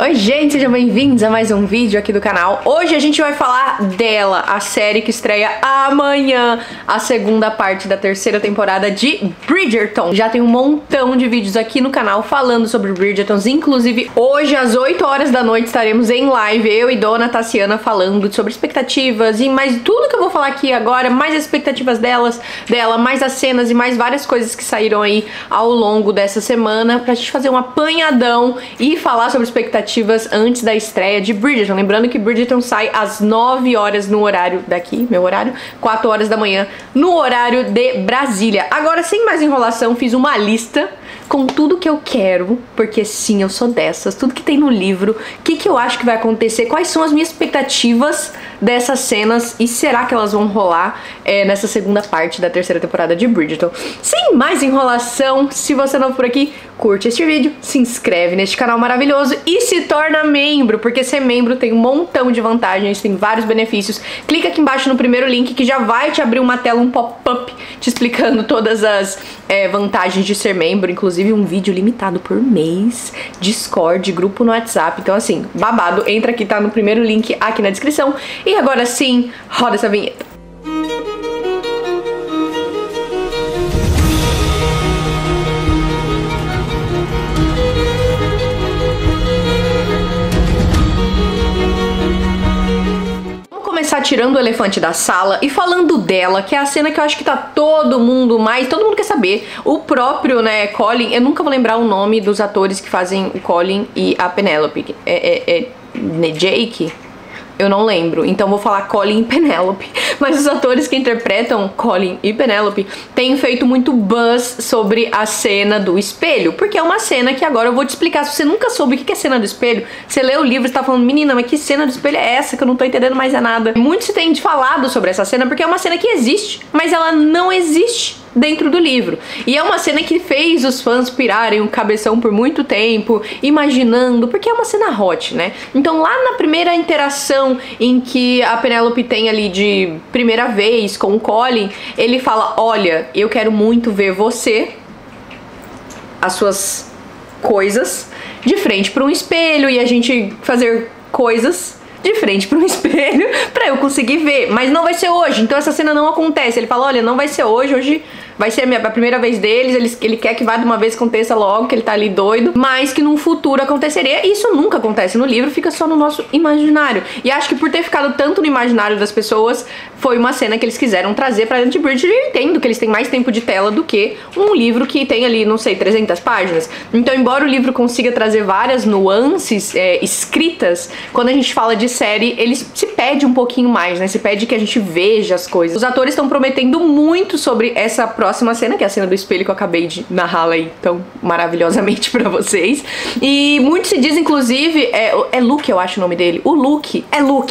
Oi gente, sejam bem-vindos a mais um vídeo aqui do canal. Hoje a gente vai falar dela, a série que estreia amanhã, a segunda parte da terceira temporada de Bridgerton. Já tem um montão de vídeos aqui no canal falando sobre Bridgerton, inclusive hoje às 8 horas da noite estaremos em live, eu e Dona Tassiana falando sobre expectativas e mais tudo que eu vou falar aqui agora, mais as expectativas dela, mais as cenas e mais várias coisas que saíram aí ao longo dessa semana pra gente fazer um apanhadão e falar sobre expectativas antes da estreia de Bridgerton. Lembrando que Bridgerton sai às 9 horas no horário daqui, meu horário, 4 horas da manhã no horário de Brasília. Agora, sem mais enrolação, fiz uma lista com tudo que eu quero, porque sim, eu sou dessas, tudo que tem no livro, o que eu acho que vai acontecer, quais são as minhas expectativas dessas cenas e será que elas vão rolar nessa segunda parte da terceira temporada de Bridgerton. Sem mais enrolação, se você é novo por aqui, curte este vídeo, se inscreve neste canal maravilhoso e se torna membro, porque ser membro tem um montão de vantagens, tem vários benefícios. Clica aqui embaixo no primeiro link que já vai te abrir uma tela, um pop-up te explicando todas as vantagens de ser membro, inclusive um vídeo limitado por mês, Discord, grupo no WhatsApp. Então assim, babado, entra aqui, tá no primeiro link aqui na descrição. E agora sim, roda essa vinheta. Começar tirando o elefante da sala e falando dela, que é a cena que eu acho que tá todo mundo quer saber. O próprio, né, Colin, eu nunca vou lembrar o nome dos atores que fazem o Colin e a Penelope. Jake? Eu não lembro, então vou falar Colin e Penelope. Mas os atores que interpretam Colin e Penelope têm feito muito buzz sobre a cena do espelho, porque é uma cena que agora eu vou te explicar. Se você nunca soube o que é cena do espelho, você lê o livro e tá falando, menina, mas que cena do espelho é essa que eu não tô entendendo mais nada? Muito se tem falado sobre essa cena porque é uma cena que existe, mas ela não existe dentro do livro. E é uma cena que fez os fãs pirarem o cabeção por muito tempo, imaginando, porque é uma cena hot, né? Então lá na primeira interação em que a Penelope tem ali de primeira vez com o Colin, ele fala, olha, eu quero muito ver você, as suas coisas, de frente para um espelho e a gente fazer coisas de frente para um espelho pra eu conseguir ver, mas não vai ser hoje, então essa cena não acontece. Ele fala, olha, não vai ser hoje vai ser a primeira vez deles, ele quer que vá de uma vez, aconteça logo, que ele tá ali doido, mas que num futuro aconteceria. Isso nunca acontece no livro, fica só no nosso imaginário. E acho que por ter ficado tanto no imaginário das pessoas, foi uma cena que eles quiseram trazer pra dentro de Bridgerton. E eu entendo que eles têm mais tempo de tela do que um livro que tem ali, não sei, 300 páginas. Então, embora o livro consiga trazer várias nuances escritas, quando a gente fala de série, ele se pede um pouquinho mais, né? Se pede que a gente veja as coisas. Os atores estão prometendo muito sobre essa próxima cena, que é a cena do espelho que eu acabei de narrar aí tão maravilhosamente pra vocês. E muito se diz, inclusive, é Luke, eu acho o nome dele. O Luke,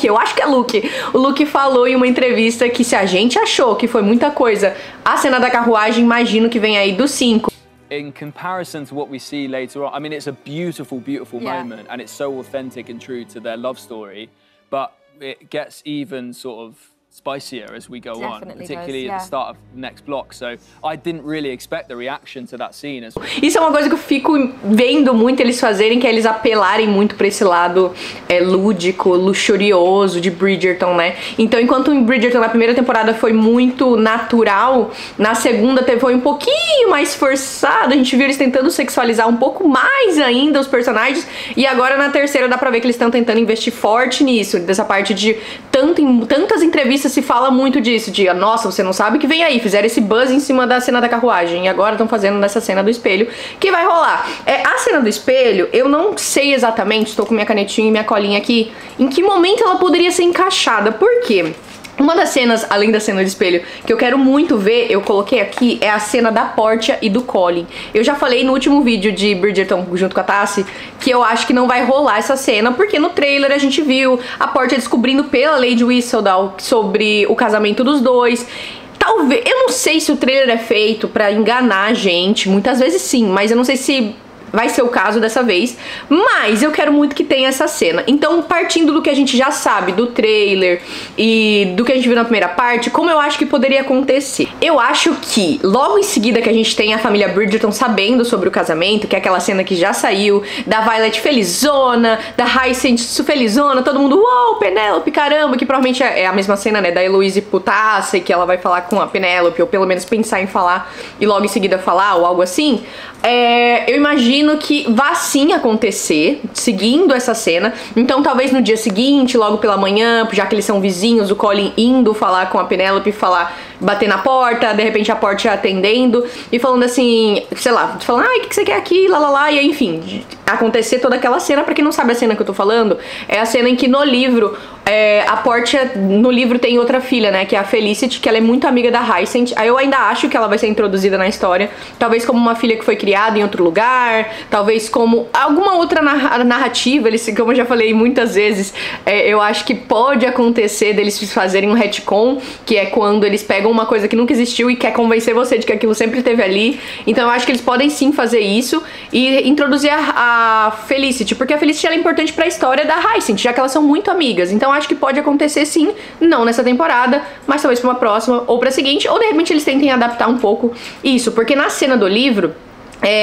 eu acho que é Luke. O Luke falou em uma entrevista que se a gente achou que foi muita coisa, a cena da carruagem, imagino que vem aí do 5. In comparison to what we see later on, I mean, it's a beautiful, beautiful moment, and it's so authentic and true to their love story, but it gets even sort of spicier as we go on, particularly at the start of the next block. So I didn't really expect the reaction to that scene. Isso é uma coisa que eu fico vendo muito eles fazerem, que é eles apelarem muito pra esse lado lúdico, luxurioso de Bridgerton, né? Então, enquanto em Bridgerton na primeira temporada foi muito natural, na segunda foi um pouquinho mais forçado, a gente viu eles tentando sexualizar um pouco mais ainda os personagens, e agora na terceira dá pra ver que eles estão tentando investir forte nisso, dessa parte de tantas entrevistas se fala muito disso, de nossa, você não sabe o que vem aí, fizeram esse buzz em cima da cena da carruagem e agora estão fazendo nessa cena do espelho que vai rolar. A cena do espelho, eu não sei exatamente, estou com minha canetinha e minha colinha aqui, em que momento ela poderia ser encaixada, por quê? Uma das cenas, além da cena do espelho, que eu quero muito ver, eu coloquei aqui, é a cena da Portia e do Colin. Eu já falei no último vídeo de Bridgerton junto com a Tassi que eu acho que não vai rolar essa cena, porque no trailer a gente viu a Portia descobrindo pela Lady Whistledown sobre o casamento dos dois. Talvez, eu não sei se o trailer é feito pra enganar a gente, muitas vezes sim, mas eu não sei se vai ser o caso dessa vez, mas eu quero muito que tenha essa cena. Então, partindo do que a gente já sabe do trailer e do que a gente viu na primeira parte, como eu acho que poderia acontecer? Eu acho que logo em seguida que a gente tem a família Bridgerton sabendo sobre o casamento, que é aquela cena que já saiu, da Violet felizona, da Hyacinth felizona, todo mundo, uou, Penélope, caramba, que provavelmente é a mesma cena, né, da Heloise putaça e que ela vai falar com a Penélope, ou pelo menos pensar em falar e logo em seguida falar, ou algo assim. Eu imagino que vá sim acontecer, seguindo essa cena. Então talvez no dia seguinte, logo pela manhã, já que eles são vizinhos, o Colin indo falar com a Penélope, bater na porta, de repente a porta atendendo e falando assim, sei lá, falando, ai, o que você quer aqui, lá, e aí, enfim, acontecer toda aquela cena. Pra quem não sabe a cena que eu tô falando, é a cena em que no livro, a Portia, no livro tem outra filha, né, que é a Felicity, que ela é muito amiga da Hyacinth. Aí eu ainda acho que ela vai ser introduzida na história, talvez como uma filha que foi criada em outro lugar, talvez como alguma outra narrativa, como eu já falei muitas vezes, eu acho que pode acontecer deles fazerem um retcon, que é quando eles pegam uma coisa que nunca existiu e quer convencer você de que aquilo sempre esteve ali. Então eu acho que eles podem sim fazer isso e introduzir a Felicity, porque a Felicity ela é importante pra história da Hyacinth, já que elas são muito amigas. Então acho que pode acontecer sim, não nessa temporada, mas talvez pra uma próxima ou pra seguinte, ou de repente eles tentem adaptar um pouco isso, porque na cena do livro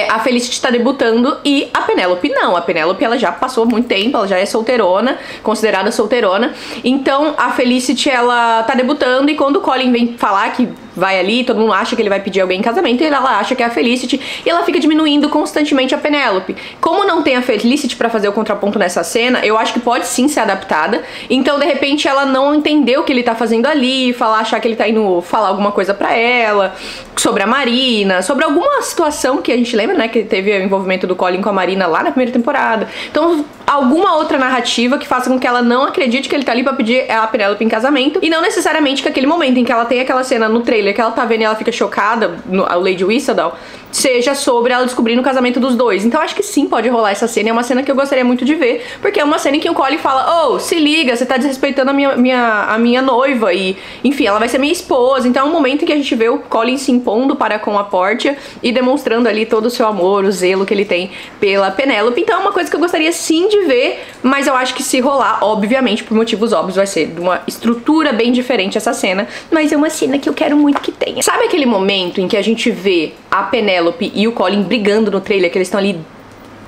a Felicity tá debutando e a Penélope não. A Penélope ela já passou muito tempo, ela já é solteirona, considerada solteirona. Então a Felicity ela tá debutando e quando o Colin vem falar que vai ali, todo mundo acha que ele vai pedir alguém em casamento e ela acha que é a Felicity e ela fica diminuindo constantemente a Penélope. Como não tem a Felicity pra fazer o contraponto nessa cena, eu acho que pode sim ser adaptada. Então de repente ela não entendeu o que ele tá fazendo ali, achar que ele tá indo falar alguma coisa pra ela, sobre a Marina, sobre alguma situação que a gente lembra, né, que teve o envolvimento do Colin com a Marina lá na primeira temporada. Então alguma outra narrativa que faça com que ela não acredite que ele tá ali pra pedir a Penélope em casamento, e não necessariamente que aquele momento em que ela tem aquela cena no trailer que ela tá vendo e ela fica chocada, a Lady Whistledown, seja sobre ela descobrindo o casamento dos dois. Então acho que sim, pode rolar essa cena, é uma cena que eu gostaria muito de ver, porque é uma cena em que o Colin fala, oh, se liga, você tá desrespeitando a minha noiva, e enfim, ela vai ser minha esposa. Então é um momento em que a gente vê o Colin se impondo para com a Portia e demonstrando ali todo o seu amor, o zelo que ele tem pela Penélope. Então é uma coisa que eu gostaria sim de ver, mas eu acho que se rolar, obviamente, por motivos óbvios, vai ser de uma estrutura bem diferente essa cena, mas é uma cena que eu quero muito que tenha. Sabe aquele momento em que a gente vê a Penélope e o Colin brigando no trailer, que eles estão ali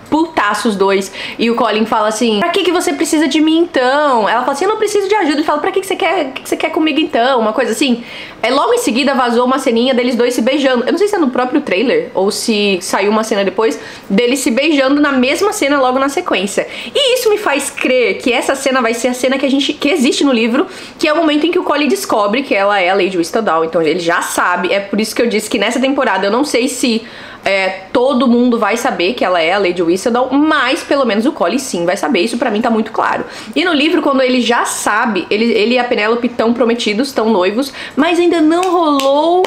putaços dois, e o Colin fala assim, pra que você precisa de mim então? Ela fala assim, eu não preciso de ajuda. Ele fala, pra que você quer comigo então? Uma coisa assim. Logo em seguida vazou uma ceninha deles dois se beijando. Eu não sei se é no próprio trailer ou se saiu uma cena depois deles se beijando na mesma cena logo na sequência. E isso me faz crer que essa cena vai ser a cena que existe no livro, que é o momento em que o Colin descobre que ela é a Lady Whistledown. Então ele já sabe. É por isso que eu disse que nessa temporada eu não sei se todo mundo vai saber que ela é a Lady Whistledown, mas pelo menos o Colin sim vai saber, isso pra mim tá muito claro. E no livro, quando ele já sabe, ele e a Penélope estão prometidos, estão noivos, mas ainda não rolou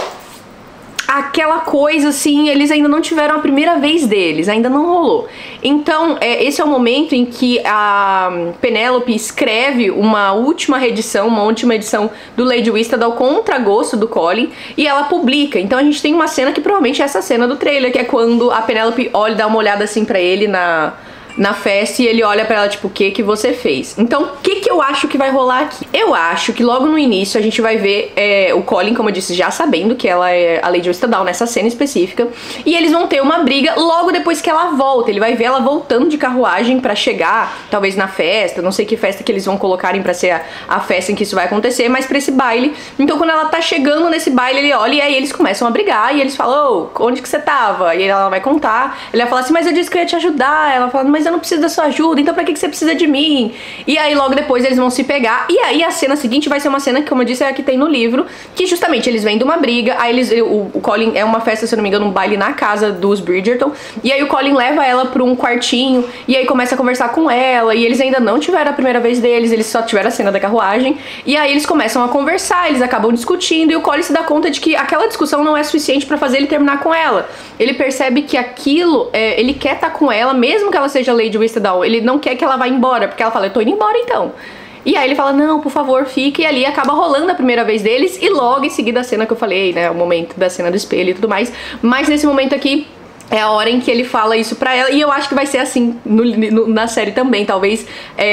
aquela coisa assim, eles ainda não tiveram a primeira vez deles, ainda não rolou. Então, esse é o momento em que a Penélope escreve uma última edição do Lady Whistledown contra gosto do Colin, e ela publica. Então a gente tem uma cena que provavelmente é essa cena do trailer, que é quando a Penélope dá uma olhada assim pra ele na festa, e ele olha pra ela tipo, o que você fez? Então, o que eu acho que vai rolar aqui? Eu acho que logo no início a gente vai ver o Colin, como eu disse, já sabendo que ela é a Lady Whistledown nessa cena específica, e eles vão ter uma briga logo depois que ela volta. Ele vai ver ela voltando de carruagem pra chegar, talvez na festa, não sei que festa que eles vão colocarem pra ser a festa em que isso vai acontecer, mas pra esse baile. Então quando ela tá chegando nesse baile, ele olha e aí eles começam a brigar, e eles falam, oh, onde que você tava? E aí ela vai contar, ele vai falar assim, mas eu disse que eu ia te ajudar. Ela fala, mas eu não preciso da sua ajuda, então pra que você precisa de mim? E aí logo depois eles vão se pegar, e aí a cena seguinte vai ser uma cena que, como eu disse, é a que tem no livro, que justamente eles vêm de uma briga, aí o Colin, é uma festa, se eu não me engano, um baile na casa dos Bridgerton, e aí o Colin leva ela pra um quartinho, e aí começa a conversar com ela, e eles ainda não tiveram a primeira vez deles, eles só tiveram a cena da carruagem, e aí eles começam a conversar, eles acabam discutindo, e o Colin se dá conta de que aquela discussão não é suficiente pra fazer ele terminar com ela. Ele percebe que aquilo, ele quer estar com ela, mesmo que ela seja Lady Whistledown, ele não quer que ela vá embora, porque ela fala, eu tô indo embora então. E aí ele fala, não, por favor, fica, e ali acaba rolando a primeira vez deles, e logo em seguida a cena que eu falei, né, o momento da cena do espelho e tudo mais, mas nesse momento aqui, é a hora em que ele fala isso pra ela. E eu acho que vai ser assim na série também. Talvez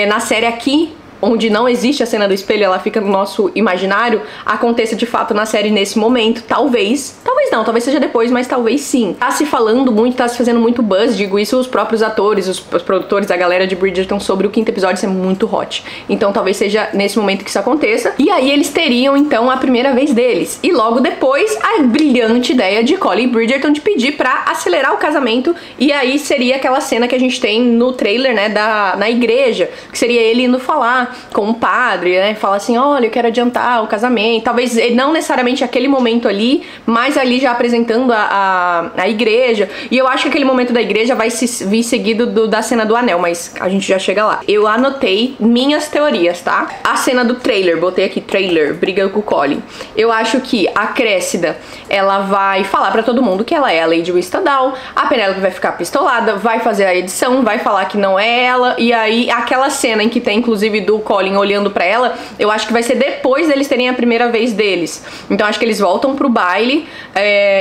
na série aqui, onde não existe a cena do espelho, ela fica no nosso imaginário, aconteça de fato na série nesse momento. Talvez não, talvez seja depois, mas talvez sim. Tá se falando muito, tá se fazendo muito buzz, digo isso os próprios atores, os produtores, a galera de Bridgerton, sobre o 5º episódio ser muito hot. Então talvez seja nesse momento que isso aconteça. E aí eles teriam então a primeira vez deles. E logo depois a brilhante ideia de Colin Bridgerton de pedir pra acelerar o casamento. E aí seria aquela cena que a gente tem no trailer, né, na igreja, que seria ele indo falar com o padre, né, fala assim, olha, eu quero adiantar o casamento, talvez não necessariamente aquele momento ali, mas ali já apresentando a igreja, e eu acho que aquele momento da igreja vai vir seguido da cena do anel, mas a gente já chega lá. Eu anotei minhas teorias, tá? A cena do trailer, botei aqui, trailer, briga com o Colin. Eu acho que a Cressida, ela vai falar pra todo mundo que ela é a Lady Whistledown, a Penélope vai ficar pistolada, vai fazer a edição, vai falar que não é ela, e aí aquela cena em que tem inclusive do Colin olhando pra ela, eu acho que vai ser depois deles terem a primeira vez deles. Então acho que eles voltam pro baile,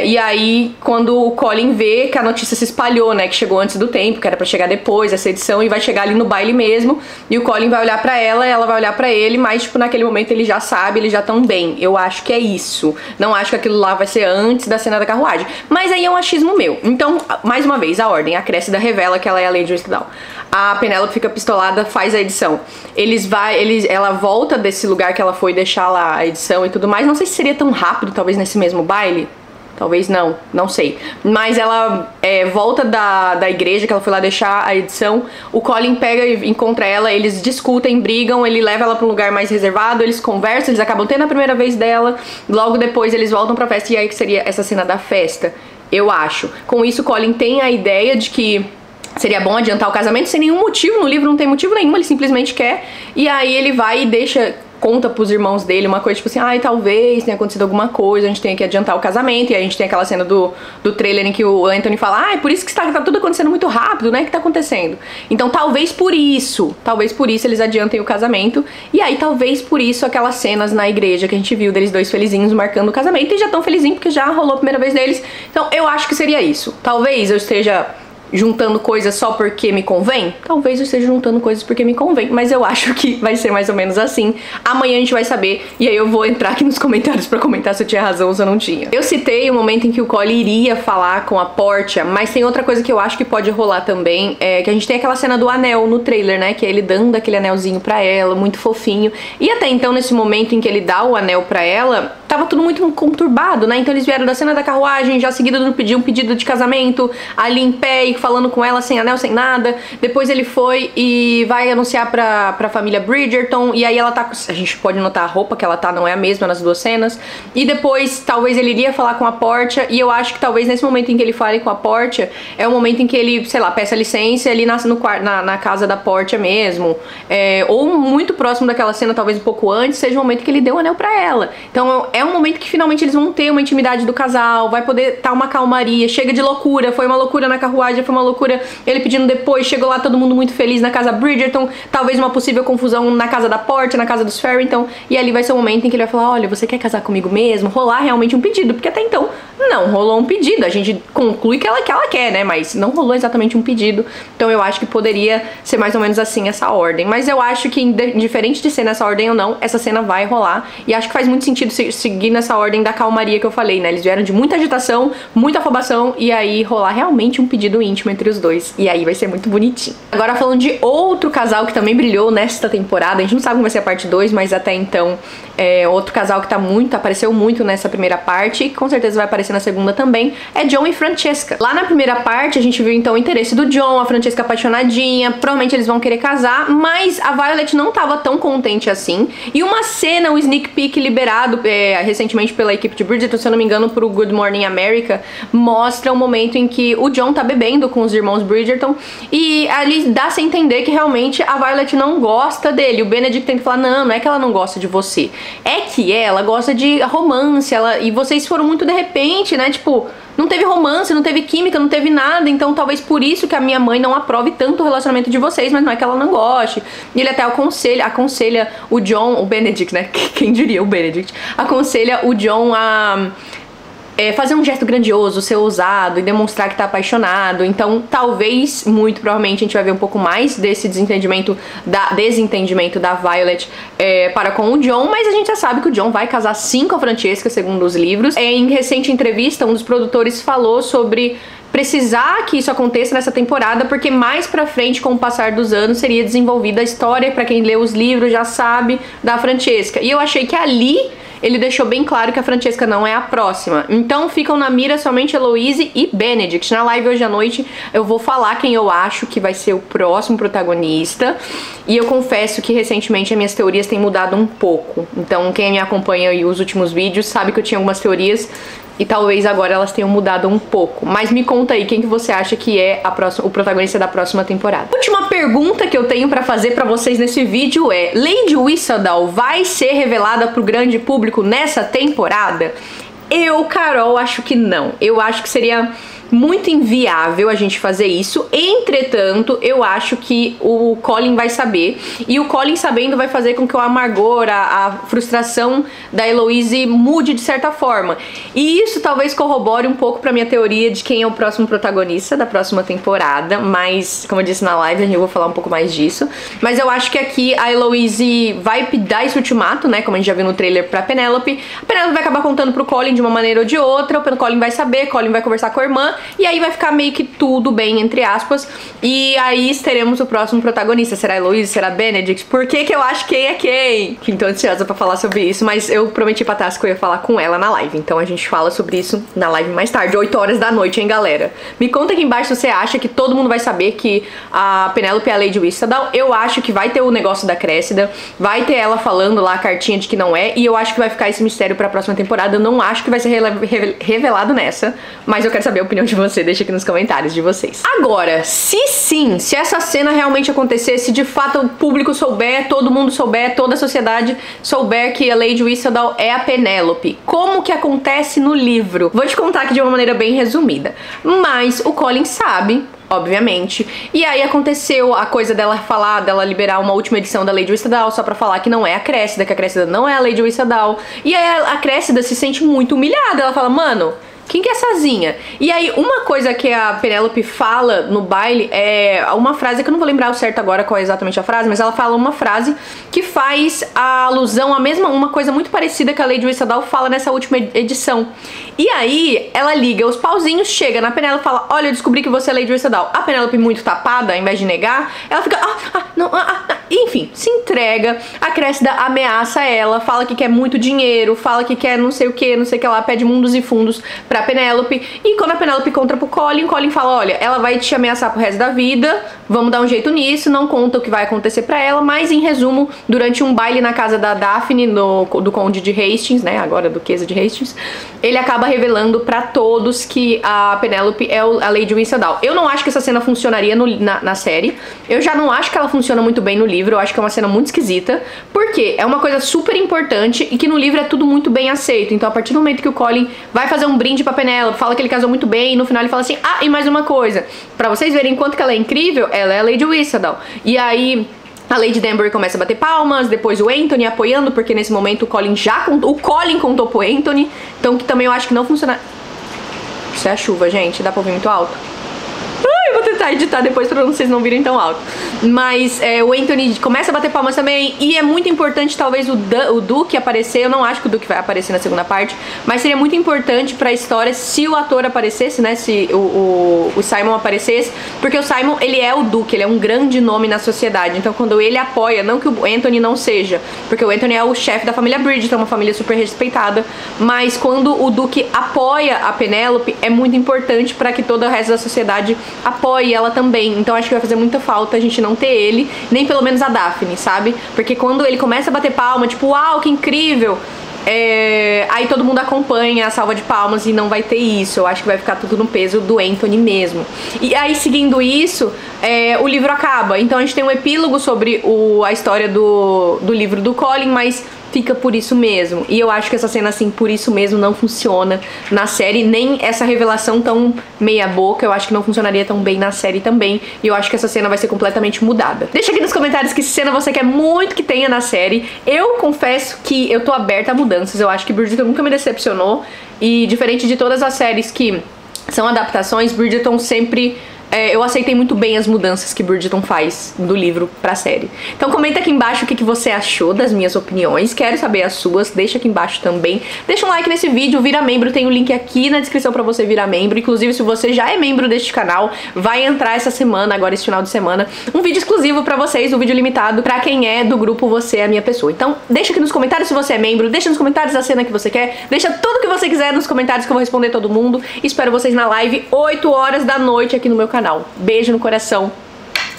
e aí quando o Colin vê que a notícia se espalhou, né, que chegou antes do tempo, que era pra chegar depois essa edição, e vai chegar ali no baile mesmo, e o Colin vai olhar pra ela vai olhar pra ele, mas tipo naquele momento ele já sabe, eles já estão bem. Eu acho que é isso. Não acho que aquilo lá vai ser antes da cena da carruagem. Mas aí é um achismo meu. Então, mais uma vez, a ordem. A Cressida revela que ela é a Lady Whistledown. A Penélope fica pistolada, faz a edição. Ela volta desse lugar que ela foi deixar lá a edição e tudo mais. Não sei se seria tão rápido, talvez nesse mesmo baile. Talvez não sei. Mas ela volta da igreja que ela foi lá deixar a edição. O Colin pega e encontra ela, eles discutem, brigam, ele leva ela pra um lugar mais reservado, eles conversam, eles acabam tendo a primeira vez dela. Logo depois eles voltam pra festa, e aí que seria essa cena da festa, eu acho. Com isso, o Colin tem a ideia de que seria bom adiantar o casamento sem nenhum motivo, no livro não tem motivo nenhum, ele simplesmente quer. E aí ele vai e conta pros irmãos dele uma coisa tipo assim, ai, talvez tenha acontecido alguma coisa, a gente tenha que adiantar o casamento. E aí a gente tem aquela cena do trailer em que o Anthony fala, ai, por isso que tá tudo acontecendo muito rápido, né, que tá acontecendo. Então talvez por isso eles adiantem o casamento. E aí talvez por isso aquelas cenas na igreja que a gente viu deles dois felizinhos marcando o casamento, e já tão felizinhos porque já rolou a primeira vez deles. Então eu acho que seria isso. Talvez eu esteja juntando coisas só porque me convém? Talvez eu esteja juntando coisas porque me convém, mas eu acho que vai ser mais ou menos assim. Amanhã a gente vai saber, e aí eu vou entrar aqui nos comentários pra comentar se eu tinha razão ou se eu não tinha. Eu citei o momento em que o Colin iria falar com a Portia, mas tem outra coisa que eu acho que pode rolar também, que a gente tem aquela cena do anel no trailer, né, que é ele dando aquele anelzinho pra ela, muito fofinho. E até então, nesse momento em que ele dá o anel pra ela, tava tudo muito conturbado, né, então eles vieram da cena da carruagem, já seguido de um pedido de casamento, ali em pé e falando com ela sem anel, sem nada. Depois ele foi e vai anunciar pra família Bridgerton, e aí ela tá, a gente pode notar a roupa que ela tá, não é a mesma nas duas cenas. E depois talvez ele iria falar com a Portia, e eu acho que talvez nesse momento em que ele fale com a Portia é o momento em que ele, sei lá, peça licença, ele nasce na casa da Portia mesmo, ou muito próximo daquela cena, talvez um pouco antes, seja o momento que ele deu o anel pra ela. Então é um momento que finalmente eles vão ter uma intimidade do casal, vai poder estar uma calmaria, chega de loucura, foi uma loucura na carruagem, foi uma loucura ele pedindo depois, chegou lá todo mundo muito feliz na casa Bridgerton, talvez uma possível confusão na casa da Portia, na casa dos Farrington, e ali vai ser o momento em que ele vai falar, olha, você quer casar comigo mesmo? Rolar realmente um pedido, porque até então não rolou um pedido, a gente conclui que ela quer, né, mas não rolou exatamente um pedido. Então eu acho que poderia ser mais ou menos assim essa ordem, mas eu acho que indiferente de ser nessa ordem ou não, essa cena vai rolar, e acho que faz muito sentido seguir nessa ordem da calmaria que eu falei, né, eles vieram de muita agitação, muita afobação, e aí rolar realmente um pedido íntimo entre os dois, e aí vai ser muito bonitinho. Agora falando de outro casal que também brilhou nesta temporada, a gente não sabe como vai ser a parte 2, mas até então outro casal que apareceu muito nessa primeira parte, e com certeza vai aparecer na segunda também, é John e Francesca. Lá na primeira parte a gente viu então o interesse do John, a Francesca apaixonadinha, provavelmente eles vão querer casar, mas a Violet não tava tão contente assim, e uma cena, um sneak peek liberado recentemente pela equipe de Bridgerton, se eu não me engano pro Good Morning America, mostra o momento em que o John tá bebendo com os irmãos Bridgerton, e ali dá-se a entender que realmente a Violet não gosta dele. O Benedict tenta falar, não é que ela não gosta de você, é que ela gosta de romance, e vocês foram muito de repente, né, tipo, não teve romance, não teve química, não teve nada, então talvez por isso que a minha mãe não aprove tanto o relacionamento de vocês, mas não é que ela não goste. E ele até aconselha o John, o Benedict, né, quem diria o Benedict, aconselha o John a fazer um gesto grandioso, ser ousado e demonstrar que tá apaixonado. Então, talvez, muito provavelmente, a gente vai ver um pouco mais desse desentendimento da Violet para com o John, mas a gente já sabe que o John vai casar sim com a Francesca, segundo os livros. Em recente entrevista, um dos produtores falou sobre precisar que isso aconteça nessa temporada, porque mais pra frente, com o passar dos anos, seria desenvolvida a história, pra quem lê os livros já sabe, da Francesca. E eu achei que ali ele deixou bem claro que a Francesca não é a próxima. Então ficam na mira somente Eloise e Benedict. Na live hoje à noite eu vou falar quem eu acho que vai ser o próximo protagonista. E eu confesso que recentemente as minhas teorias têm mudado um pouco. Então quem me acompanha aí os últimos vídeos sabe que eu tinha algumas teorias e talvez agora elas tenham mudado um pouco. Mas me conta aí, quem que você acha que é o protagonista da próxima temporada? Última pergunta que eu tenho pra fazer pra vocês nesse vídeo é: Lady Whistledown vai ser revelada pro grande público nessa temporada? Eu, Carol, acho que não. Eu acho que seria muito inviável a gente fazer isso. Entretanto, eu acho que o Colin vai saber, e o Colin sabendo vai fazer com que o amargor, a frustração da Eloise mude de certa forma. E isso talvez corrobore um pouco pra minha teoria de quem é o próximo protagonista da próxima temporada, mas, como eu disse na live, eu vou falar um pouco mais disso. Mas eu acho que aqui a Eloise vai dar esse ultimato, né, como a gente já viu no trailer, pra Penélope. A Penélope vai acabar contando pro Colin de uma maneira ou de outra, o Colin vai saber, Colin vai conversar com a irmã, e aí vai ficar meio que tudo bem, entre aspas. E aí teremos o próximo protagonista. Será a Eloise? Será a Benedict? Por que que eu acho quem é quem? Tô ansiosa pra falar sobre isso, mas eu prometi pra Tassi que eu ia falar com ela na live. Então a gente fala sobre isso na live mais tarde, 8 horas da noite, hein, galera? Me conta aqui embaixo se você acha que todo mundo vai saber que a Penélope é a Lady Whistledown. Eu acho que vai ter o negócio da Cressida, vai ter ela falando lá a cartinha de que não é, e eu acho que vai ficar esse mistério pra próxima temporada. Eu não acho que vai ser revelado nessa, mas eu quero saber a opinião de você, deixa aqui nos comentários de vocês. Agora, se essa cena realmente acontecer, se de fato o público souber, todo mundo souber, toda a sociedade souber que a Lady Whistledown é a Penélope, como que acontece no livro? Vou te contar aqui de uma maneira bem resumida, mas o Colin sabe, obviamente, e aí aconteceu a coisa dela liberar uma última edição da Lady Whistledown só pra falar que não é a Cressida, que a Cressida não é a Lady Whistledown, e aí a Cressida se sente muito humilhada, ela fala, mano, quem que é sozinha? E aí, uma coisa que a Penélope fala no baile é uma frase que eu não vou lembrar o certo agora qual é exatamente a frase, mas ela fala uma frase que faz a alusão a uma coisa muito parecida que a Lady Whistledown fala nessa última edição. E aí, ela liga os pauzinhos, chega na Penélope e fala, olha, eu descobri que você é Lady Whistledown. A Penélope, muito tapada, ao invés de negar, ela fica, enfim, se entrega. A Cressida ameaça ela, fala que quer muito dinheiro, fala que quer não sei o que lá, pede mundos e fundos pra Penélope. E quando a Penélope conta pro Colin, o Colin fala, olha, ela vai te ameaçar pro resto da vida, vamos dar um jeito nisso, não conta o que vai acontecer pra ela, mas em resumo, durante um baile na casa da Daphne, do Conde de Hastings, né, agora Duquesa de Hastings, ele acaba revelando pra todos que a Penélope é a Lady Whistledown. Eu não acho que essa cena funcionaria na série, eu já não acho que ela funciona muito bem no livro, eu acho que é uma cena muito esquisita, porque é uma coisa super importante e que no livro é tudo muito bem aceito. Então a partir do momento que o Colin vai fazer um brinde pra Penélope, fala que ele casou muito bem, e no final ele fala assim, e mais uma coisa, pra vocês verem quanto que ela é incrível, ela é a Lady Whistledown. E aí a Lady Danbury começa a bater palmas, depois o Anthony apoiando, porque nesse momento o Colin contou pro Anthony, então que também eu acho que não funciona. Isso é a chuva, gente, dá pra ouvir muito alto? Eu vou tentar editar depois pra vocês não virem tão alto. Mas o Anthony começa a bater palmas também. E é muito importante talvez o Duke aparecer. Eu não acho que o Duke vai aparecer na segunda parte, mas seria muito importante pra história se o ator aparecesse, né, se o Simon aparecesse. Porque o Simon, ele é o Duke, ele é um grande nome na sociedade. Então quando ele apoia, não que o Anthony não seja, porque o Anthony é o chefe da família Bridgerton, uma família super respeitada, mas quando o Duke apoia a Penélope, é muito importante pra que todo o resto da sociedade apoie ela também. Então acho que vai fazer muita falta a gente não ter ele, nem pelo menos a Daphne, sabe? Porque quando ele começa a bater palma, tipo, uau, que incrível, aí todo mundo acompanha a salva de palmas e não vai ter isso. Eu acho que vai ficar tudo no peso do Anthony mesmo. E aí, seguindo isso, o livro acaba. Então a gente tem um epílogo sobre a história do livro do Colin, mas fica por isso mesmo. E eu acho que essa cena, assim, por isso mesmo não funciona na série, nem essa revelação tão meia boca, eu acho que não funcionaria tão bem na série também, e eu acho que essa cena vai ser completamente mudada. Deixa aqui nos comentários que cena você quer muito que tenha na série. Eu confesso que eu tô aberta a mudanças, eu acho que Bridgerton nunca me decepcionou, e diferente de todas as séries que são adaptações, Bridgerton sempre... eu aceitei muito bem as mudanças que Bridgerton faz do livro pra série. Então comenta aqui embaixo o que você achou das minhas opiniões. Quero saber as suas, deixa aqui embaixo também. Deixa um like nesse vídeo, vira membro, tem o link aqui na descrição pra você virar membro. Inclusive, se você já é membro deste canal, vai entrar essa semana, agora esse final de semana, um vídeo exclusivo pra vocês, um vídeo limitado pra quem é do grupo Você é a Minha Pessoa. Então deixa aqui nos comentários se você é membro, deixa nos comentários a cena que você quer, deixa tudo que você quiser nos comentários que eu vou responder todo mundo. Espero vocês na live 8 horas da noite aqui no meu canal. Beijo no coração,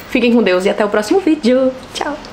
fiquem com Deus e até o próximo vídeo. Tchau!